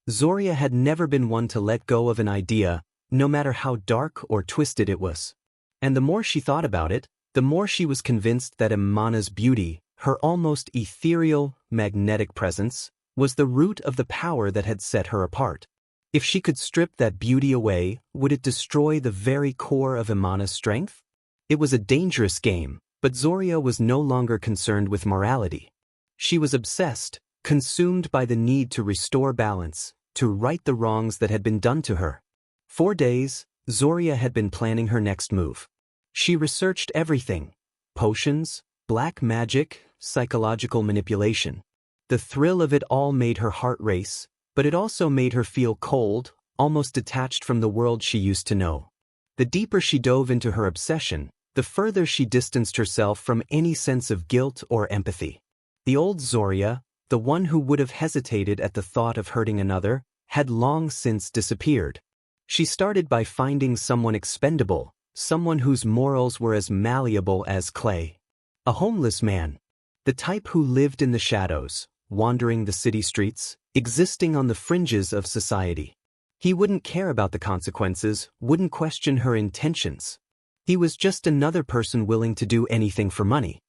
Zoria had never been one to let go of an idea, no matter how dark or twisted it was. And the more she thought about it, the more she was convinced that Imana's beauty, her almost ethereal, magnetic presence, was the root of the power that had set her apart. If she could strip that beauty away, would it destroy the very core of Imana's strength? It was a dangerous game, but Zoria was no longer concerned with morality. She was obsessed, consumed by the need to restore balance, to right the wrongs that had been done to her. For days, Zoria had been planning her next move. She researched everything: potions, black magic, psychological manipulation. The thrill of it all made her heart race, but it also made her feel cold, almost detached from the world she used to know. The deeper she dove into her obsession, the further she distanced herself from any sense of guilt or empathy. The old Zoria, the one who would have hesitated at the thought of hurting another, had long since disappeared. She started by finding someone expendable, someone whose morals were as malleable as clay. A homeless man. The type who lived in the shadows, wandering the city streets, existing on the fringes of society. He wouldn't care about the consequences, wouldn't question her intentions. He was just another person willing to do anything for money.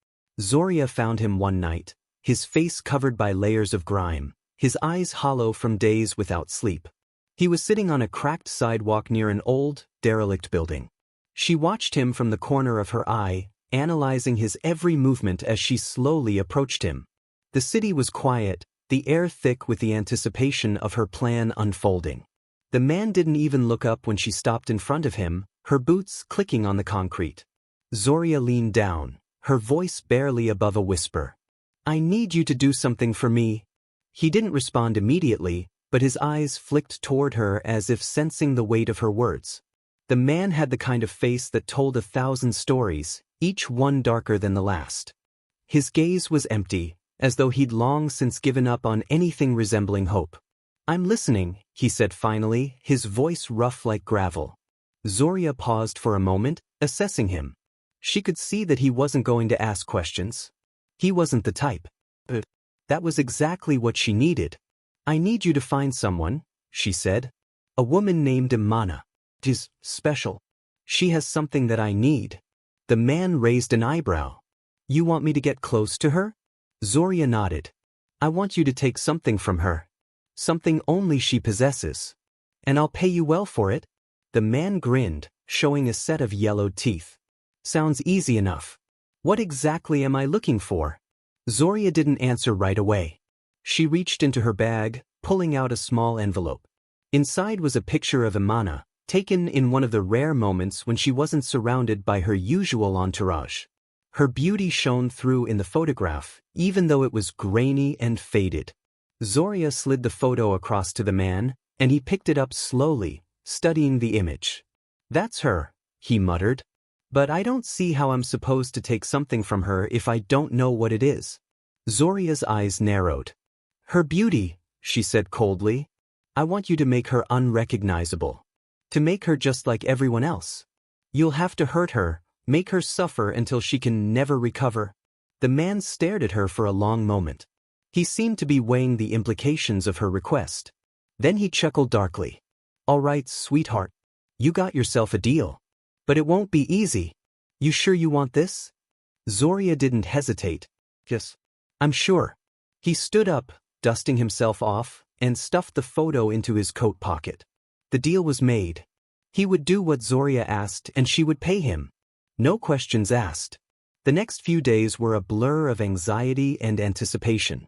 Zoria found him one night, his face covered by layers of grime, his eyes hollow from days without sleep. He was sitting on a cracked sidewalk near an old, derelict building. She watched him from the corner of her eye, analyzing his every movement as she slowly approached him. The city was quiet, the air thick with the anticipation of her plan unfolding. The man didn't even look up when she stopped in front of him, her boots clicking on the concrete. Zoria leaned down, her voice barely above a whisper. "I need you to do something for me." He didn't respond immediately, but his eyes flicked toward her as if sensing the weight of her words. The man had the kind of face that told 1,000 stories, each one darker than the last. His gaze was empty, as though he'd long since given up on anything resembling hope. "I'm listening," he said finally, his voice rough like gravel. Zoria paused for a moment, assessing him. She could see that he wasn't going to ask questions. He wasn't the type. But that was exactly what she needed. "I need you to find someone," she said. "A woman named Imana. She's special. She has something that I need." The man raised an eyebrow. "You want me to get close to her?" Zoria nodded. "I want you to take something from her. Something only she possesses. And I'll pay you well for it." The man grinned, showing a set of yellowed teeth. "Sounds easy enough. What exactly am I looking for?" Zoria didn't answer right away. She reached into her bag, pulling out a small envelope. Inside was a picture of Imana, taken in one of the rare moments when she wasn't surrounded by her usual entourage. Her beauty shone through in the photograph, even though it was grainy and faded. Zoria slid the photo across to the man, and he picked it up slowly, studying the image. "That's her," he muttered. "But I don't see how I'm supposed to take something from her if I don't know what it is." Zoria's eyes narrowed. "Her beauty," she said coldly. "I want you to make her unrecognizable. To make her just like everyone else. You'll have to hurt her, make her suffer until she can never recover." The man stared at her for a long moment. He seemed to be weighing the implications of her request. Then he chuckled darkly. "All right, sweetheart. You got yourself a deal. But it won't be easy. You sure you want this?" Zoria didn't hesitate. "Yes, I'm sure." He stood up, dusting himself off, and stuffed the photo into his coat pocket. The deal was made. He would do what Zoria asked and she would pay him. No questions asked. The next few days were a blur of anxiety and anticipation.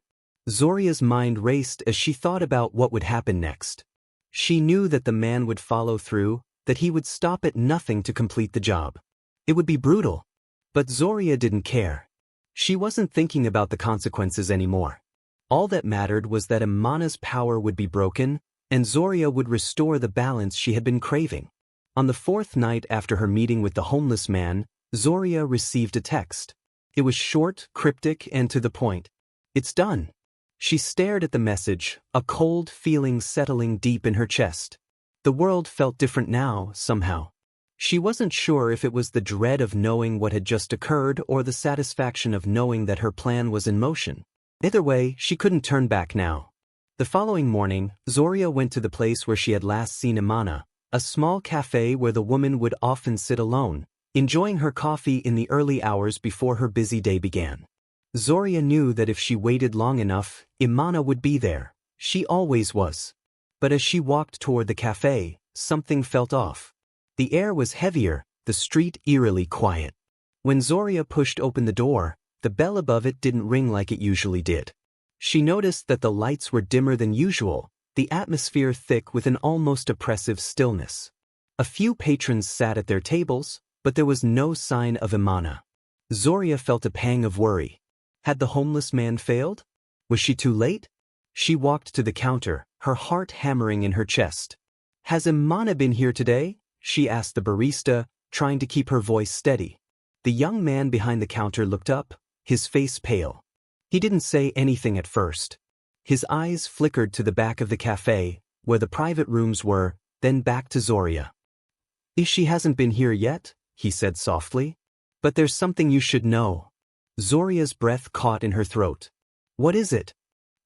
Zoria's mind raced as she thought about what would happen next. She knew that the man would follow through, that he would stop at nothing to complete the job. It would be brutal. But Zoria didn't care. She wasn't thinking about the consequences anymore. All that mattered was that Imana's power would be broken, and Zoria would restore the balance she had been craving. On the 4th night after her meeting with the homeless man, Zoria received a text. It was short, cryptic, and to the point. "It's done." She stared at the message, a cold feeling settling deep in her chest. The world felt different now, somehow. She wasn't sure if it was the dread of knowing what had just occurred or the satisfaction of knowing that her plan was in motion. Either way, she couldn't turn back now. The following morning, Zoria went to the place where she had last seen Imana, a small cafe where the woman would often sit alone, enjoying her coffee in the early hours before her busy day began. Zoria knew that if she waited long enough, Imana would be there. She always was. But as she walked toward the cafe, something felt off. The air was heavier, the street eerily quiet. When Zoria pushed open the door, the bell above it didn't ring like it usually did. She noticed that the lights were dimmer than usual, the atmosphere thick with an almost oppressive stillness. A few patrons sat at their tables, but there was no sign of Imana. Zoria felt a pang of worry. Had the homeless man failed? Was she too late? She walked to the counter, her heart hammering in her chest. "Has Imana been here today?" she asked the barista, trying to keep her voice steady. The young man behind the counter looked up, his face pale. He didn't say anything at first. His eyes flickered to the back of the cafe, where the private rooms were, then back to Zoria. "She hasn't been here yet," he said softly. "But there's something you should know." Zoria's breath caught in her throat. "What is it?"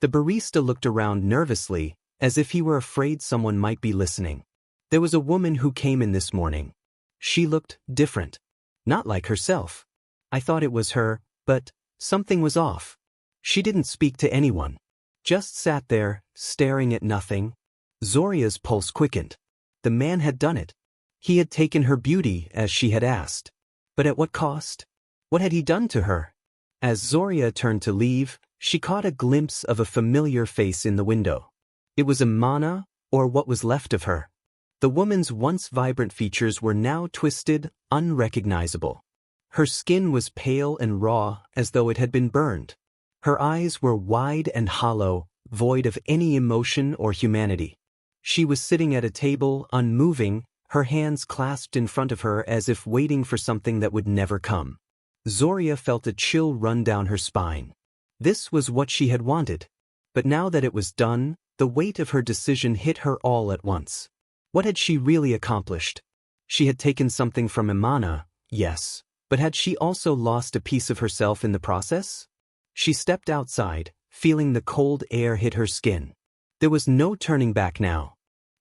The barista looked around nervously, as if he were afraid someone might be listening. "There was a woman who came in this morning. She looked different. Not like herself. I thought it was her, but something was off. She didn't speak to anyone. Just sat there, staring at nothing." Zoria's pulse quickened. The man had done it. He had taken her beauty as she had asked. But at what cost? What had he done to her? As Zoria turned to leave, she caught a glimpse of a familiar face in the window. It was Imana, or what was left of her. The woman's once vibrant features were now twisted, unrecognizable. Her skin was pale and raw, as though it had been burned. Her eyes were wide and hollow, void of any emotion or humanity. She was sitting at a table, unmoving, her hands clasped in front of her as if waiting for something that would never come. Zoria felt a chill run down her spine. This was what she had wanted. But now that it was done, the weight of her decision hit her all at once. What had she really accomplished? She had taken something from Imana, yes, but had she also lost a piece of herself in the process? She stepped outside, feeling the cold air hit her skin. There was no turning back now.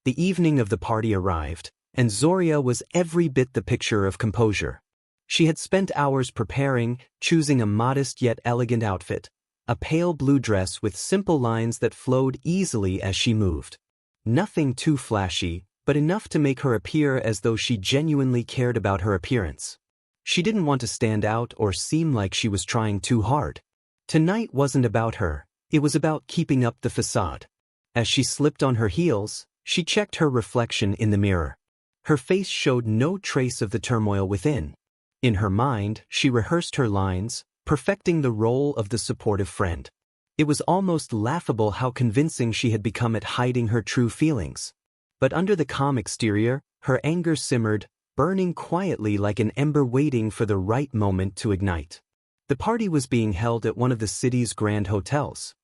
The evening of the party arrived, and Zoria was every bit the picture of composure. She had spent hours preparing, choosing a modest yet elegant outfit, a pale blue dress with simple lines that flowed easily as she moved. Nothing too flashy, but enough to make her appear as though she genuinely cared about her appearance. She didn't want to stand out or seem like she was trying too hard. Tonight wasn't about her, it was about keeping up the facade. As she slipped on her heels, she checked her reflection in the mirror. Her face showed no trace of the turmoil within. In her mind, she rehearsed her lines, perfecting the role of the supportive friend. It was almost laughable how convincing she had become at hiding her true feelings. But under the calm exterior, her anger simmered, burning quietly like an ember waiting for the right moment to ignite. The party was being held at one of the city's grand hotels.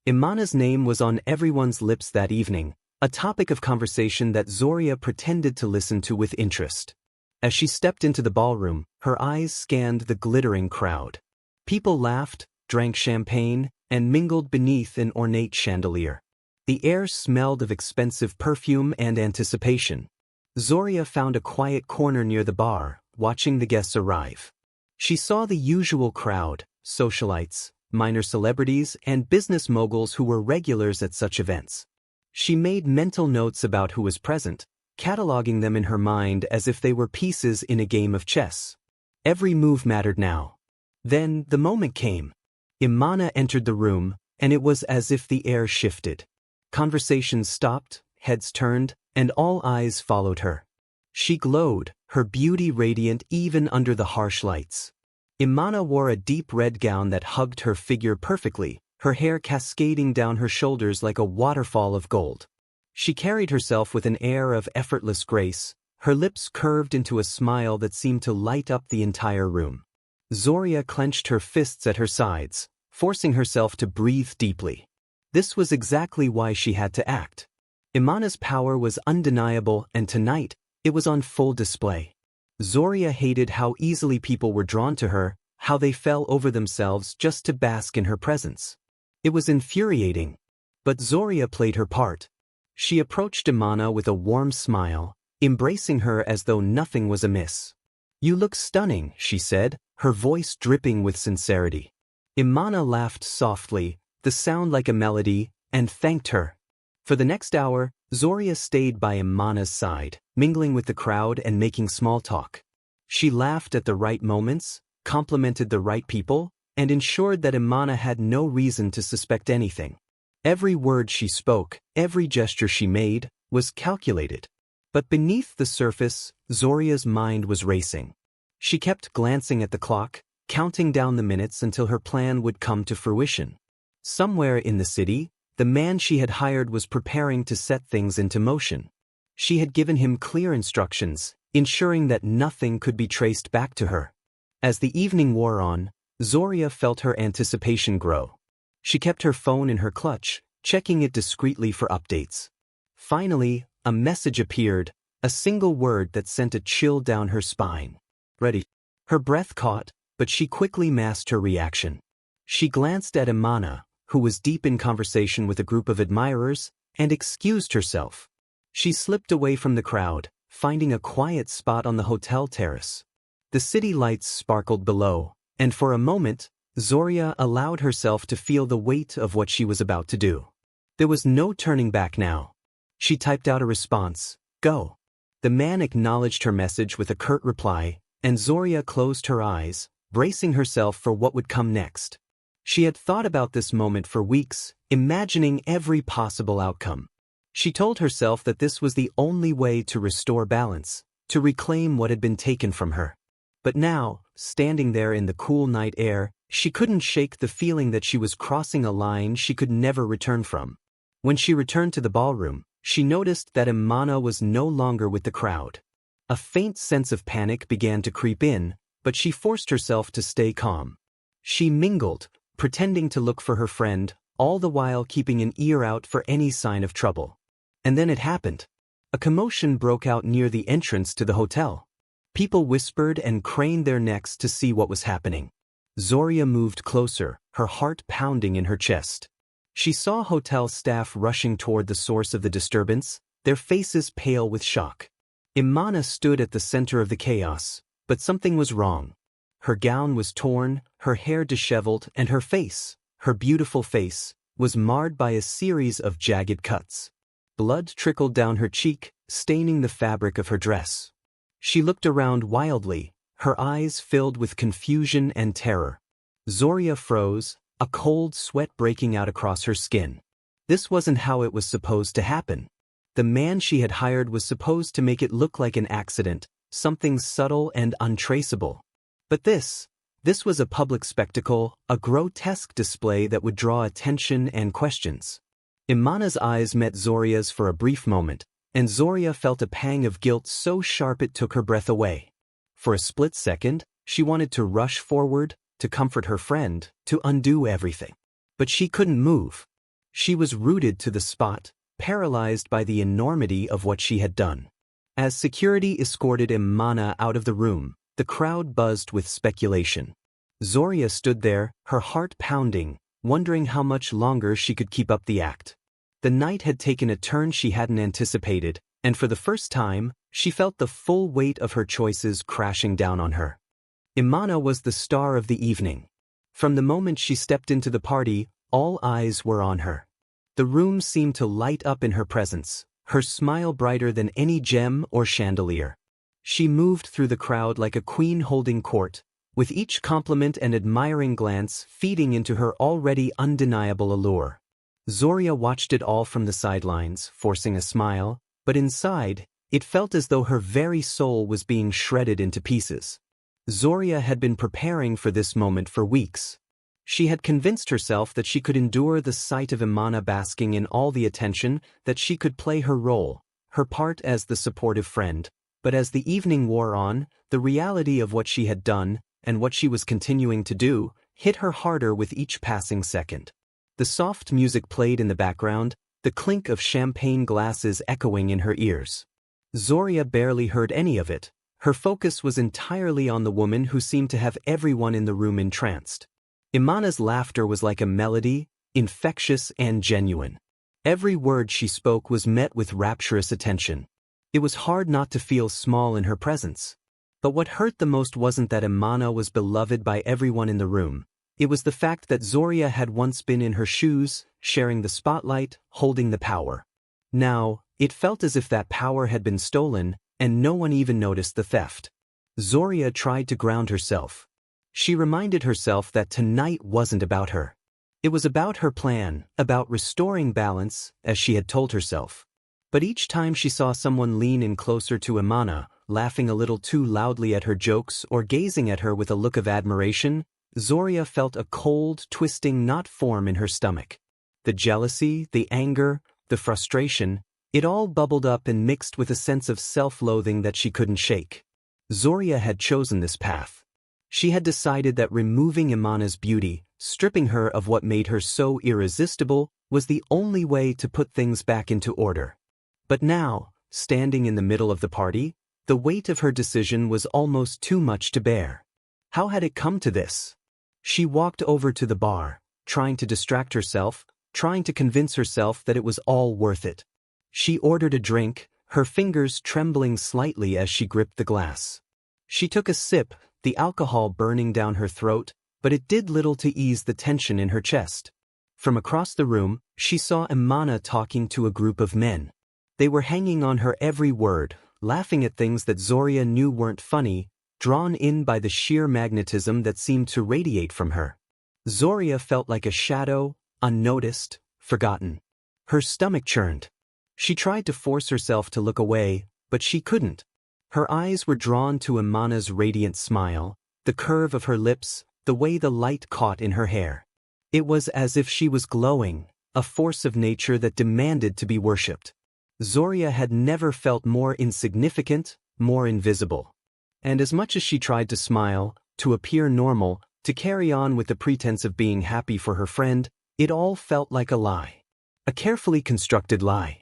Imana's name was on everyone's lips that evening, a topic of conversation that Zoria pretended to listen to with interest. As she stepped into the ballroom, her eyes scanned the glittering crowd. People laughed, drank champagne, and mingled beneath an ornate chandelier. The air smelled of expensive perfume and anticipation. Zoria found a quiet corner near the bar, watching the guests arrive. She saw the usual crowd, socialites, minor celebrities, and business moguls who were regulars at such events. She made mental notes about who was present, cataloging them in her mind as if they were pieces in a game of chess. Every move mattered now. Then the moment came. Imana entered the room, and it was as if the air shifted. Conversations stopped, heads turned, and all eyes followed her. She glowed, her beauty radiant even under the harsh lights. Imana wore a deep red gown that hugged her figure perfectly, her hair cascading down her shoulders like a waterfall of gold. She carried herself with an air of effortless grace, her lips curved into a smile that seemed to light up the entire room. Zoria clenched her fists at her sides, forcing herself to breathe deeply. This was exactly why she had to act. Imana's power was undeniable, and tonight, it was on full display. Zoria hated how easily people were drawn to her, how they fell over themselves just to bask in her presence. It was infuriating. But Zoria played her part. She approached Imana with a warm smile, embracing her as though nothing was amiss. "You look stunning," she said, her voice dripping with sincerity. Imana laughed softly, the sound like a melody, and thanked her. For the next hour, Zoria stayed by Imana's side, mingling with the crowd and making small talk. She laughed at the right moments, complimented the right people, and ensured that Imana had no reason to suspect anything. Every word she spoke, every gesture she made, was calculated. But beneath the surface, Zoria's mind was racing. She kept glancing at the clock, counting down the minutes until her plan would come to fruition. Somewhere in the city, the man she had hired was preparing to set things into motion. She had given him clear instructions, ensuring that nothing could be traced back to her. As the evening wore on, Zoria felt her anticipation grow. She kept her phone in her clutch, checking it discreetly for updates. Finally, a message appeared, a single word that sent a chill down her spine. "Ready." Her breath caught, but she quickly masked her reaction. She glanced at Imana, who was deep in conversation with a group of admirers, and excused herself. She slipped away from the crowd, finding a quiet spot on the hotel terrace. The city lights sparkled below, and for a moment, Zoria allowed herself to feel the weight of what she was about to do. There was no turning back now. She typed out a response, "Go." The man acknowledged her message with a curt reply, and Zoria closed her eyes, bracing herself for what would come next. She had thought about this moment for weeks, imagining every possible outcome. She told herself that this was the only way to restore balance, to reclaim what had been taken from her. But now, standing there in the cool night air, she couldn't shake the feeling that she was crossing a line she could never return from. When she returned to the ballroom, she noticed that Imana was no longer with the crowd. A faint sense of panic began to creep in, but she forced herself to stay calm. She mingled, pretending to look for her friend, all the while keeping an ear out for any sign of trouble. And then it happened. A commotion broke out near the entrance to the hotel. People whispered and craned their necks to see what was happening. Zoria moved closer, her heart pounding in her chest. She saw hotel staff rushing toward the source of the disturbance, their faces pale with shock. Imana stood at the center of the chaos, but something was wrong. Her gown was torn, her hair disheveled, and her face, her beautiful face, was marred by a series of jagged cuts. Blood trickled down her cheek, staining the fabric of her dress. She looked around wildly, her eyes filled with confusion and terror. Zoria froze, a cold sweat breaking out across her skin. This wasn't how it was supposed to happen. The man she had hired was supposed to make it look like an accident, something subtle and untraceable. But this was a public spectacle, a grotesque display that would draw attention and questions. Imana's eyes met Zoria's for a brief moment, and Zoria felt a pang of guilt so sharp it took her breath away. For a split second, she wanted to rush forward, to comfort her friend, to undo everything. But she couldn't move. She was rooted to the spot, paralyzed by the enormity of what she had done. As security escorted Imana out of the room, the crowd buzzed with speculation. Zoria stood there, her heart pounding, wondering how much longer she could keep up the act. The night had taken a turn she hadn't anticipated, and for the first time, she felt the full weight of her choices crashing down on her. Imana was the star of the evening. From the moment she stepped into the party, all eyes were on her. The room seemed to light up in her presence, her smile brighter than any gem or chandelier. She moved through the crowd like a queen holding court, with each compliment and admiring glance feeding into her already undeniable allure. Zoria watched it all from the sidelines, forcing a smile, but inside, it felt as though her very soul was being shredded into pieces. Zoria had been preparing for this moment for weeks. She had convinced herself that she could endure the sight of Imana basking in all the attention, that she could play her role, her part as the supportive friend. But as the evening wore on, the reality of what she had done, and what she was continuing to do, hit her harder with each passing second. The soft music played in the background, the clink of champagne glasses echoing in her ears. Zoria barely heard any of it. Her focus was entirely on the woman who seemed to have everyone in the room entranced. Imana's laughter was like a melody, infectious and genuine. Every word she spoke was met with rapturous attention. It was hard not to feel small in her presence. But what hurt the most wasn't that Imana was beloved by everyone in the room. It was the fact that Zoria had once been in her shoes, sharing the spotlight, holding the power. Now, it felt as if that power had been stolen, and no one even noticed the theft. Zoria tried to ground herself. She reminded herself that tonight wasn't about her. It was about her plan, about restoring balance, as she had told herself. But each time she saw someone lean in closer to Imana, laughing a little too loudly at her jokes or gazing at her with a look of admiration, Zoria felt a cold, twisting knot form in her stomach. The jealousy, the anger, the frustration, it all bubbled up and mixed with a sense of self-loathing that she couldn't shake. Zoria had chosen this path. She had decided that removing Imana's beauty, stripping her of what made her so irresistible, was the only way to put things back into order. But now, standing in the middle of the party, the weight of her decision was almost too much to bear. How had it come to this? She walked over to the bar, trying to distract herself, trying to convince herself that it was all worth it. She ordered a drink, her fingers trembling slightly as she gripped the glass. She took a sip, the alcohol burning down her throat, but it did little to ease the tension in her chest. From across the room, she saw Imana talking to a group of men. They were hanging on her every word, laughing at things that Zoria knew weren't funny, drawn in by the sheer magnetism that seemed to radiate from her. Zoria felt like a shadow, unnoticed, forgotten. Her stomach churned. She tried to force herself to look away, but she couldn't. Her eyes were drawn to Imana's radiant smile, the curve of her lips, the way the light caught in her hair. It was as if she was glowing, a force of nature that demanded to be worshipped. Zoria had never felt more insignificant, more invisible. And as much as she tried to smile, to appear normal, to carry on with the pretense of being happy for her friend, it all felt like a lie. A carefully constructed lie.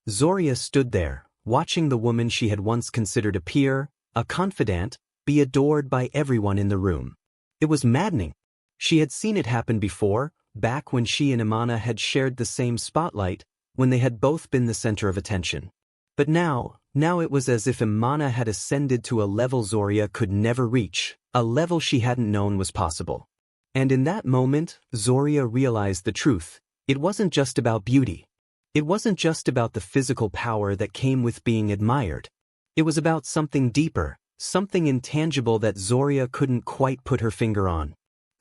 Zoria stood there, watching the woman she had once considered a peer, a confidant, be adored by everyone in the room. It was maddening. She had seen it happen before, back when she and Imana had shared the same spotlight, when they had both been the center of attention. But now it was as if Imana had ascended to a level Zoria could never reach, a level she hadn't known was possible. And in that moment, Zoria realized the truth. It wasn't just about beauty. It wasn't just about the physical power that came with being admired. It was about something deeper, something intangible that Zoria couldn't quite put her finger on.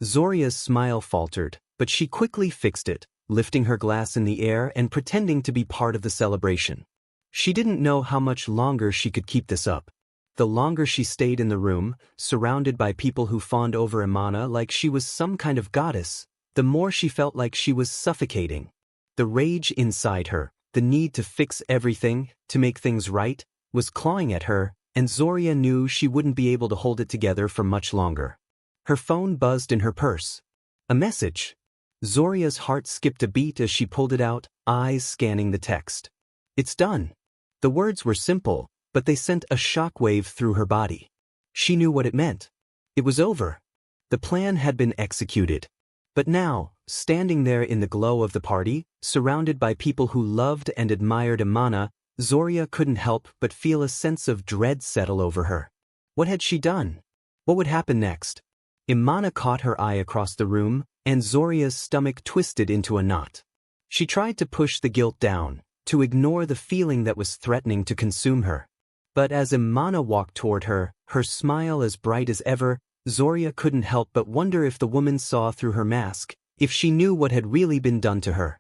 Zoria's smile faltered, but she quickly fixed it, lifting her glass in the air and pretending to be part of the celebration. She didn't know how much longer she could keep this up. The longer she stayed in the room, surrounded by people who fawned over Imana like she was some kind of goddess, the more she felt like she was suffocating. The rage inside her, the need to fix everything, to make things right, was clawing at her, and Zoria knew she wouldn't be able to hold it together for much longer. Her phone buzzed in her purse. A message. Zoria's heart skipped a beat as she pulled it out, eyes scanning the text. It's done. The words were simple, but they sent a shockwave through her body. She knew what it meant. It was over. The plan had been executed. But now, standing there in the glow of the party, surrounded by people who loved and admired Imana, Zoria couldn't help but feel a sense of dread settle over her. What had she done? What would happen next? Imana caught her eye across the room, and Zoria's stomach twisted into a knot. She tried to push the guilt down, to ignore the feeling that was threatening to consume her. But as Imana walked toward her, her smile as bright as ever, Zoria couldn't help but wonder if the woman saw through her mask, if she knew what had really been done to her.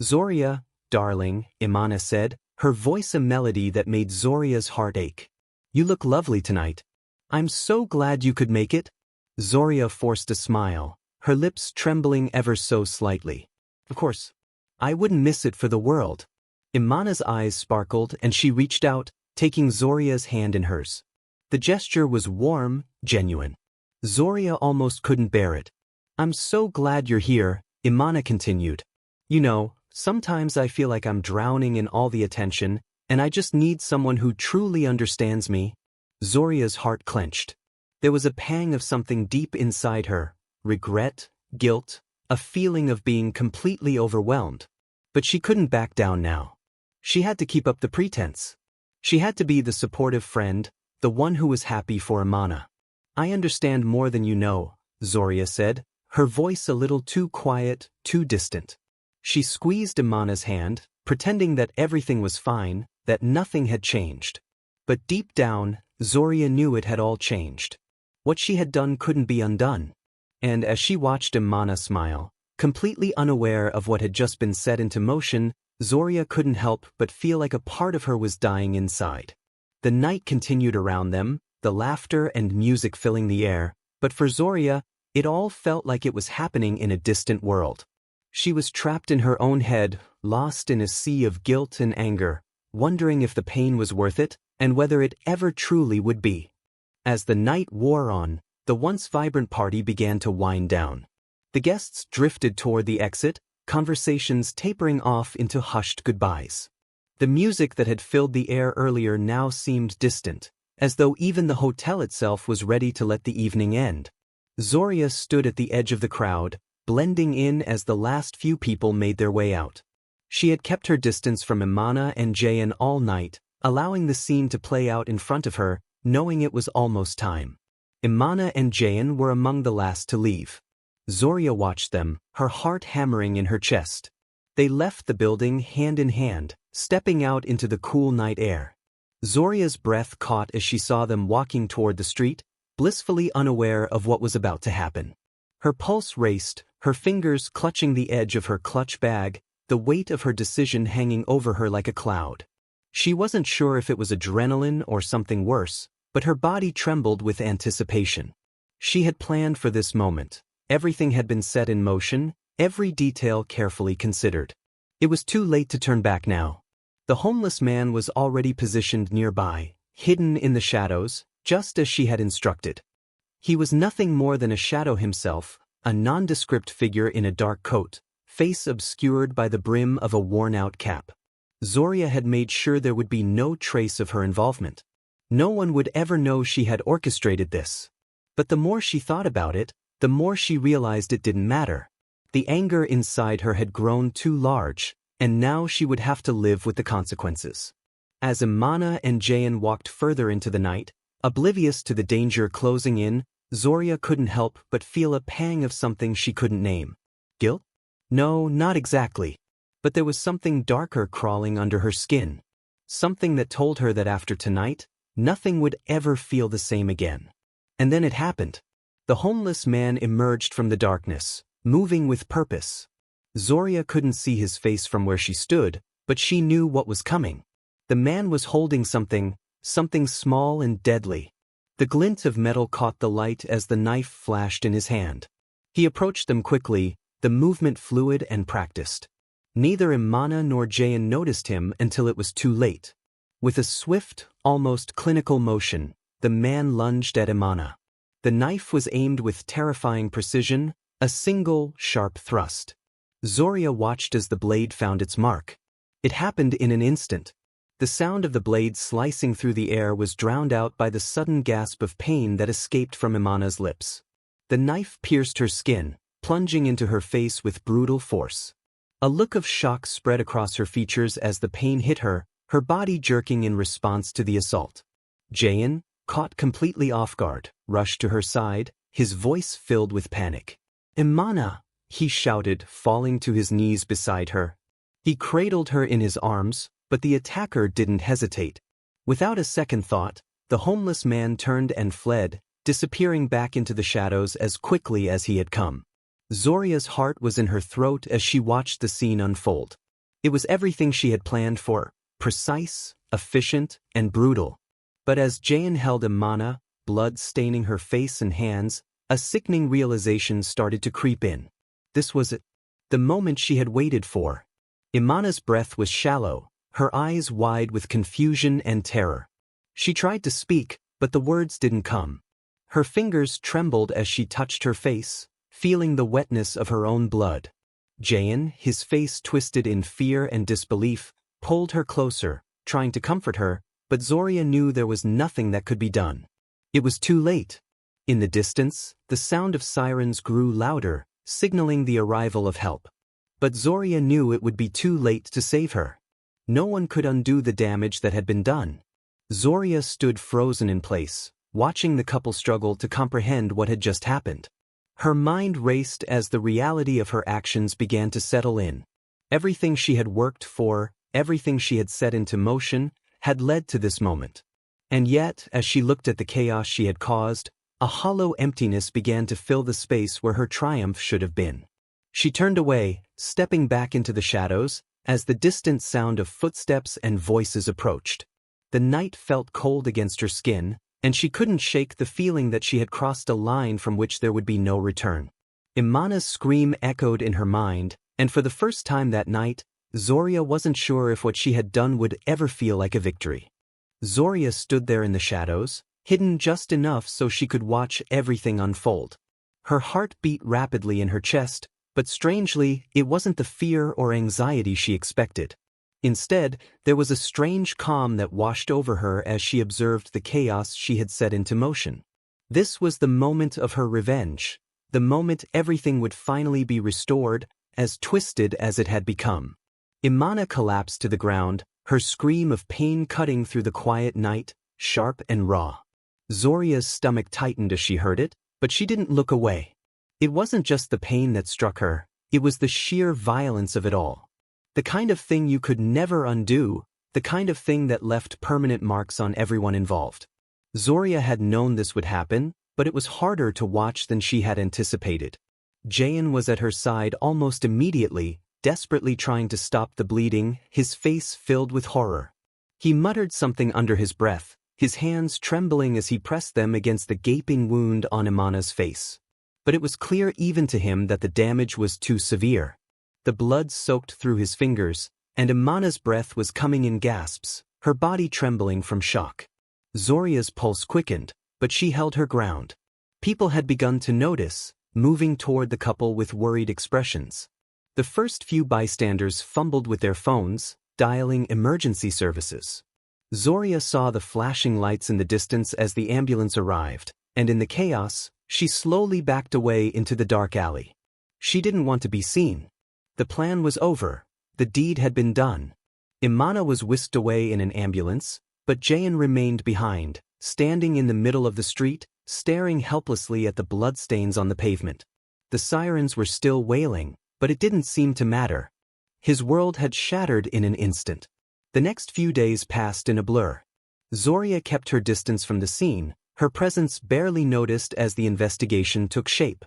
Zoria, darling, Imana said, her voice a melody that made Zoria's heart ache. You look lovely tonight. I'm so glad you could make it. Zoria forced a smile, her lips trembling ever so slightly. Of course. I wouldn't miss it for the world. Imana's eyes sparkled and she reached out, taking Zoria's hand in hers. The gesture was warm, genuine. Zoria almost couldn't bear it. I'm so glad you're here, Imana continued. You know, sometimes I feel like I'm drowning in all the attention, and I just need someone who truly understands me. Zoria's heart clenched. There was a pang of something deep inside her, regret, guilt, a feeling of being completely overwhelmed. But she couldn't back down now. She had to keep up the pretense. She had to be the supportive friend, the one who was happy for Imana. "I understand more than you know," Zoria said, her voice a little too quiet, too distant. She squeezed Imana's hand, pretending that everything was fine, that nothing had changed. But deep down, Zoria knew it had all changed. What she had done couldn't be undone. And as she watched Imana smile, completely unaware of what had just been set into motion, Zoria couldn't help but feel like a part of her was dying inside. The night continued around them, the laughter and music filling the air, but for Zoria, it all felt like it was happening in a distant world. She was trapped in her own head, lost in a sea of guilt and anger, wondering if the pain was worth it, and whether it ever truly would be. As the night wore on, the once vibrant party began to wind down. The guests drifted toward the exit, conversations tapering off into hushed goodbyes. The music that had filled the air earlier now seemed distant, as though even the hotel itself was ready to let the evening end. Zoria stood at the edge of the crowd, blending in as the last few people made their way out. She had kept her distance from Imana and Jayan all night, allowing the scene to play out in front of her, knowing it was almost time. Imana and Jayan were among the last to leave. Zoria watched them, her heart hammering in her chest. They left the building hand in hand, stepping out into the cool night air. Zoria's breath caught as she saw them walking toward the street, blissfully unaware of what was about to happen. Her pulse raced, her fingers clutching the edge of her clutch bag, the weight of her decision hanging over her like a cloud. She wasn't sure if it was adrenaline or something worse, but her body trembled with anticipation. She had planned for this moment. Everything had been set in motion, every detail carefully considered. It was too late to turn back now. The homeless man was already positioned nearby, hidden in the shadows, just as she had instructed. He was nothing more than a shadow himself, a nondescript figure in a dark coat, face obscured by the brim of a worn-out cap. Zoria had made sure there would be no trace of her involvement. No one would ever know she had orchestrated this. But the more she thought about it, the more she realized it didn't matter. The anger inside her had grown too large, and now she would have to live with the consequences. As Imana and Jayan walked further into the night, oblivious to the danger closing in, Zoria couldn't help but feel a pang of something she couldn't name. Guilt? No, not exactly. But there was something darker crawling under her skin. Something that told her that after tonight, nothing would ever feel the same again. And then it happened. The homeless man emerged from the darkness, moving with purpose. Zoria couldn't see his face from where she stood, but she knew what was coming. The man was holding something small and deadly. The glint of metal caught the light as the knife flashed in his hand. He approached them quickly, the movement fluid and practiced. Neither Imana nor Jayan noticed him until it was too late. With a swift, almost clinical motion, the man lunged at Imana. The knife was aimed with terrifying precision, a single, sharp thrust. Zoria watched as the blade found its mark. It happened in an instant. The sound of the blade slicing through the air was drowned out by the sudden gasp of pain that escaped from Imana's lips. The knife pierced her skin, plunging into her face with brutal force. A look of shock spread across her features as the pain hit her, her body jerking in response to the assault. Jayan, caught completely off guard, rushed to her side, his voice filled with panic. "Imana!" he shouted, falling to his knees beside her. He cradled her in his arms, but the attacker didn't hesitate. Without a second thought, the homeless man turned and fled, disappearing back into the shadows as quickly as he had come. Zoria's heart was in her throat as she watched the scene unfold. It was everything she had planned for, precise, efficient, and brutal. But as Jayan held Imana, blood staining her face and hands, a sickening realization started to creep in. This was it. The moment she had waited for. Imana's breath was shallow, her eyes wide with confusion and terror. She tried to speak, but the words didn't come. Her fingers trembled as she touched her face, feeling the wetness of her own blood. Jayan, his face twisted in fear and disbelief, pulled her closer, trying to comfort her, but Zoria knew there was nothing that could be done. It was too late. In the distance, the sound of sirens grew louder, signaling the arrival of help. But Zoria knew it would be too late to save her. No one could undo the damage that had been done. Zoria stood frozen in place, watching the couple struggle to comprehend what had just happened. Her mind raced as the reality of her actions began to settle in. Everything she had worked for, everything she had set into motion, had led to this moment. And yet, as she looked at the chaos she had caused, a hollow emptiness began to fill the space where her triumph should have been. She turned away, stepping back into the shadows, as the distant sound of footsteps and voices approached. The night felt cold against her skin, and she couldn't shake the feeling that she had crossed a line from which there would be no return. Imana's scream echoed in her mind, and for the first time that night, Zoria wasn't sure if what she had done would ever feel like a victory. Zoria stood there in the shadows, hidden just enough so she could watch everything unfold. Her heart beat rapidly in her chest, but strangely, it wasn't the fear or anxiety she expected. Instead, there was a strange calm that washed over her as she observed the chaos she had set into motion. This was the moment of her revenge, the moment everything would finally be restored, as twisted as it had become. Imana collapsed to the ground, her scream of pain cutting through the quiet night, sharp and raw. Zoria's stomach tightened as she heard it, but she didn't look away. It wasn't just the pain that struck her, it was the sheer violence of it all. The kind of thing you could never undo, the kind of thing that left permanent marks on everyone involved. Zoria had known this would happen, but it was harder to watch than she had anticipated. Jayan was at her side almost immediately, desperately trying to stop the bleeding, his face filled with horror. He muttered something under his breath, his hands trembling as he pressed them against the gaping wound on Imana's face. But it was clear even to him that the damage was too severe. The blood soaked through his fingers, and Imana's breath was coming in gasps, her body trembling from shock. Zoria's pulse quickened, but she held her ground. People had begun to notice, moving toward the couple with worried expressions. The first few bystanders fumbled with their phones, dialing emergency services. Zoria saw the flashing lights in the distance as the ambulance arrived, and in the chaos, she slowly backed away into the dark alley. She didn't want to be seen. The plan was over. The deed had been done. Imana was whisked away in an ambulance, but Jayan remained behind, standing in the middle of the street, staring helplessly at the bloodstains on the pavement. The sirens were still wailing, but it didn't seem to matter. His world had shattered in an instant. The next few days passed in a blur. Zoria kept her distance from the scene, her presence barely noticed as the investigation took shape.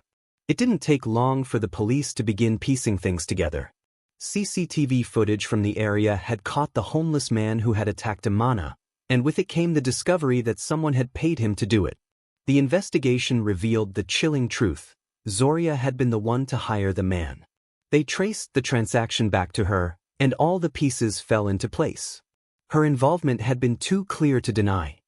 It didn't take long for the police to begin piecing things together. CCTV footage from the area had caught the homeless man who had attacked Imana, and with it came the discovery that someone had paid him to do it. The investigation revealed the chilling truth. Zoria had been the one to hire the man. They traced the transaction back to her, and all the pieces fell into place. Her involvement had been too clear to deny.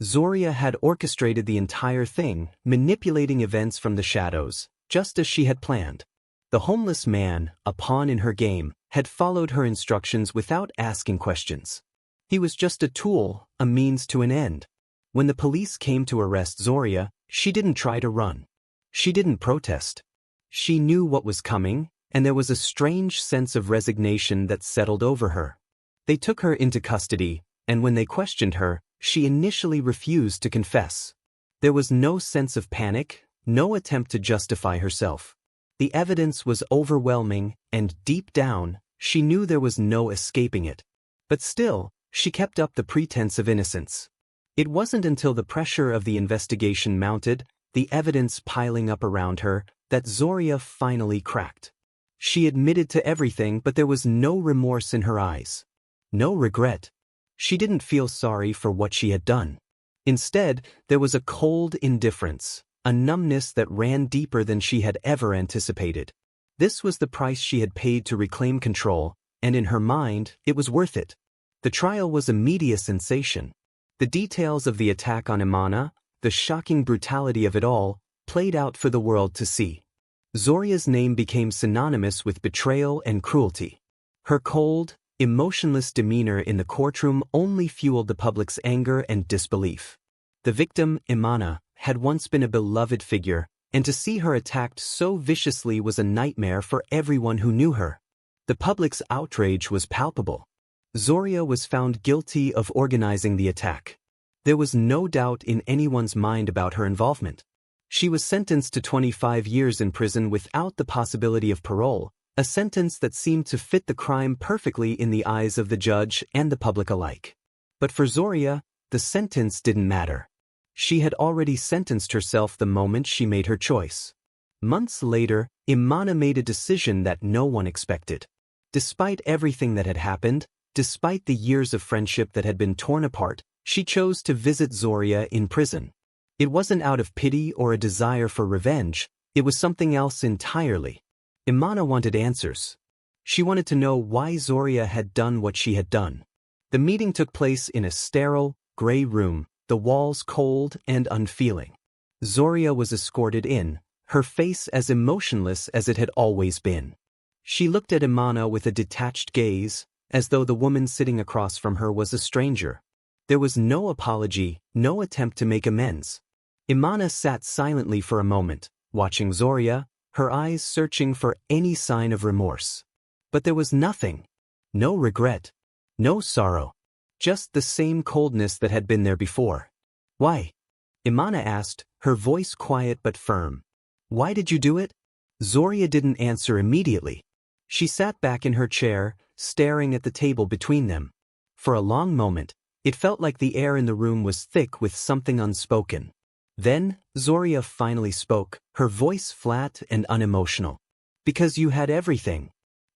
Zoria had orchestrated the entire thing, manipulating events from the shadows, just as she had planned. The homeless man, a pawn in her game, had followed her instructions without asking questions. He was just a tool, a means to an end. When the police came to arrest Zoria, she didn't try to run. She didn't protest. She knew what was coming, and there was a strange sense of resignation that settled over her. They took her into custody, and when they questioned her, she initially refused to confess. There was no sense of panic, no attempt to justify herself. The evidence was overwhelming, and deep down, she knew there was no escaping it. But still, she kept up the pretense of innocence. It wasn't until the pressure of the investigation mounted, the evidence piling up around her, that Zoria finally cracked. She admitted to everything, but there was no remorse in her eyes. No regret. She didn't feel sorry for what she had done. Instead, there was a cold indifference, a numbness that ran deeper than she had ever anticipated. This was the price she had paid to reclaim control, and in her mind, it was worth it. The trial was a media sensation. The details of the attack on Imana, the shocking brutality of it all, played out for the world to see. Zoria's name became synonymous with betrayal and cruelty. Her cold, emotionless demeanor in the courtroom only fueled the public's anger and disbelief. The victim, Imana, had once been a beloved figure, and to see her attacked so viciously was a nightmare for everyone who knew her. The public's outrage was palpable. Zoria was found guilty of organizing the attack. There was no doubt in anyone's mind about her involvement. She was sentenced to 25 years in prison without the possibility of parole, a sentence that seemed to fit the crime perfectly in the eyes of the judge and the public alike. But for Zoria, the sentence didn't matter. She had already sentenced herself the moment she made her choice. Months later, Imana made a decision that no one expected. Despite everything that had happened, despite the years of friendship that had been torn apart, she chose to visit Zoria in prison. It wasn't out of pity or a desire for revenge, it was something else entirely. Imana wanted answers. She wanted to know why Zoria had done what she had done. The meeting took place in a sterile, gray room, the walls cold and unfeeling. Zoria was escorted in, her face as emotionless as it had always been. She looked at Imana with a detached gaze, as though the woman sitting across from her was a stranger. There was no apology, no attempt to make amends. Imana sat silently for a moment, watching Zoria, her eyes searching for any sign of remorse. But there was nothing. No regret. No sorrow. Just the same coldness that had been there before. Why? Imana asked, her voice quiet but firm. Why did you do it? Zoria didn't answer immediately. She sat back in her chair, staring at the table between them. For a long moment, it felt like the air in the room was thick with something unspoken. Then, Zoria finally spoke, her voice flat and unemotional. Because you had everything.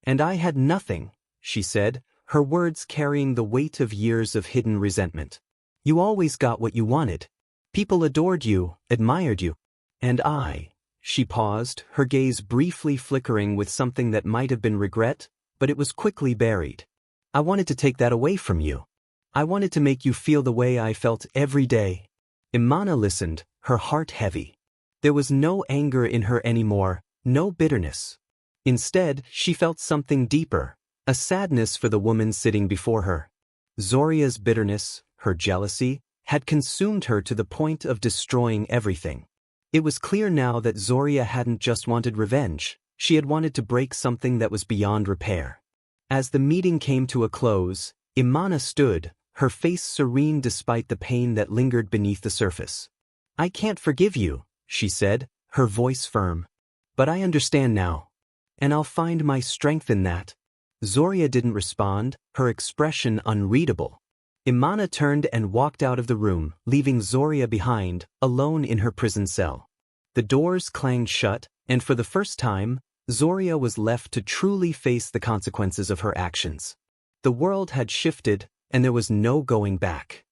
And I had nothing, she said, her words carrying the weight of years of hidden resentment. You always got what you wanted. People adored you, admired you. And I. She paused, her gaze briefly flickering with something that might have been regret, but it was quickly buried. I wanted to take that away from you. I wanted to make you feel the way I felt every day. Imana listened, her heart heavy. There was no anger in her anymore, no bitterness. Instead, she felt something deeper, a sadness for the woman sitting before her. Zoria's bitterness, her jealousy, had consumed her to the point of destroying everything. It was clear now that Zoria hadn't just wanted revenge, she had wanted to break something that was beyond repair. As the meeting came to a close, Imana stood, her face serene despite the pain that lingered beneath the surface. I can't forgive you, she said, her voice firm. But I understand now. And I'll find my strength in that. Zoria didn't respond, her expression unreadable. Imana turned and walked out of the room, leaving Zoria behind, alone in her prison cell. The doors clanged shut, and for the first time, Zoria was left to truly face the consequences of her actions. The world had shifted, and there was no going back.